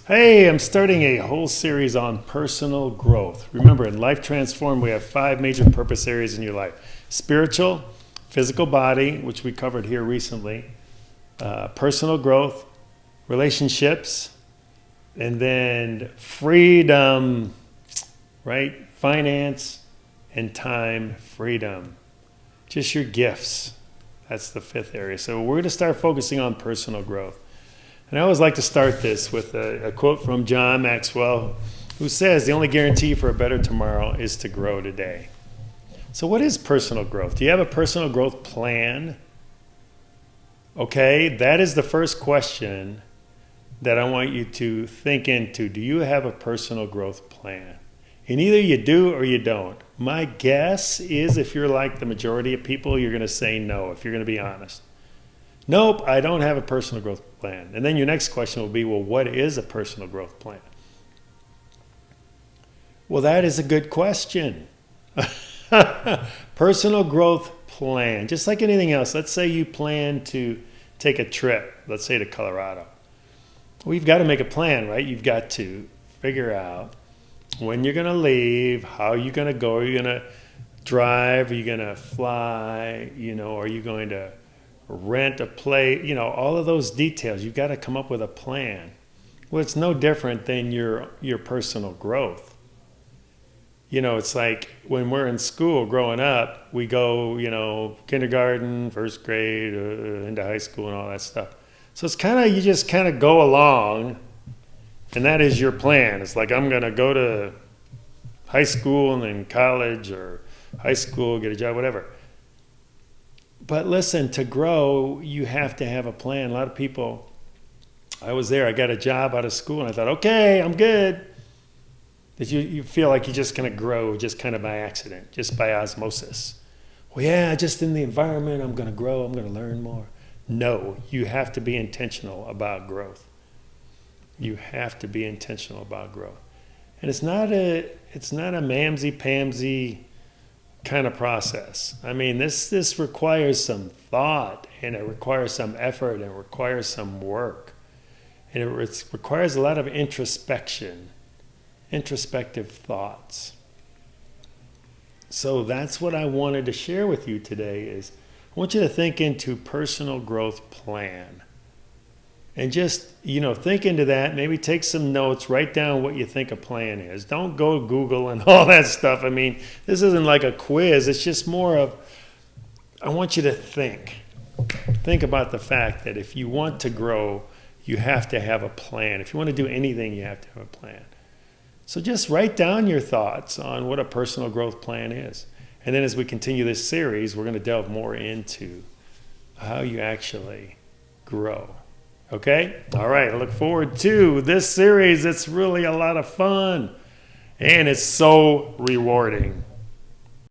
Hey, I'm starting a whole series on personal growth. Remember, in Life Transformed, we have 5 major purpose areas in your life: spiritual, physical body, which we covered here recently, personal growth, relationships, and then freedom, right? Finance and time freedom. Just your gifts. That's the 5th area. So we're going to start focusing on personal growth. And I always like to start this with a quote from John Maxwell, who says, the only guarantee for a better tomorrow is to grow today. So what is personal growth? Do you have a personal growth plan? Okay, that is the first question that I want you to think into. Do you have a personal growth plan? And either you do or you don't. My guess is if you're like the majority of people, you're going to say no, if you're going to be honest. Nope, I don't have a personal growth plan. And then your next question will be, well, what is a personal growth plan? Well, that is a good question. Personal growth plan, just like anything else. Let's say you plan to take a trip, let's say to Colorado. Well, you've got to make a plan, right? You've got to figure out when you're going to leave, how you're going to go. Are you going to drive? Are you going to fly? Are you going to rent a place? All of those details. You've got to come up with a plan. Well, it's no different than your personal growth. It's like when we're in school growing up, we go, kindergarten, first grade, into high school and all that stuff. So it's you just kind of go along, and that is your plan. It's like, I'm going to go to high school and then college, or high school, get a job, whatever. But listen, to grow, you have to have a plan. A lot of people, I was there, I got a job out of school, and I thought, okay, I'm good. That you feel like you're just going to grow just kind of by accident, just by osmosis. Well, yeah, just in the environment, I'm going to grow, I'm going to learn more. No, you have to be intentional about growth. You have to be intentional about growth. And it's not a mamsy-pamsy kind of process. I mean, this requires some thought, and it requires some effort, and it requires some work. And it requires a lot of introspection, introspective thoughts. So that's what I wanted to share with you today is I want you to think into personal growth plan. And just, think into that. Maybe take some notes. Write down what you think a plan is. Don't go Google and all that stuff. I mean, this isn't like a quiz. It's just more of, I want you to think. Think about the fact that if you want to grow, you have to have a plan. If you want to do anything, you have to have a plan. So just write down your thoughts on what a personal growth plan is. And then as we continue this series, we're going to delve more into how you actually grow. Okay? All right. I look forward to this series. It's really a lot of fun. And it's so rewarding.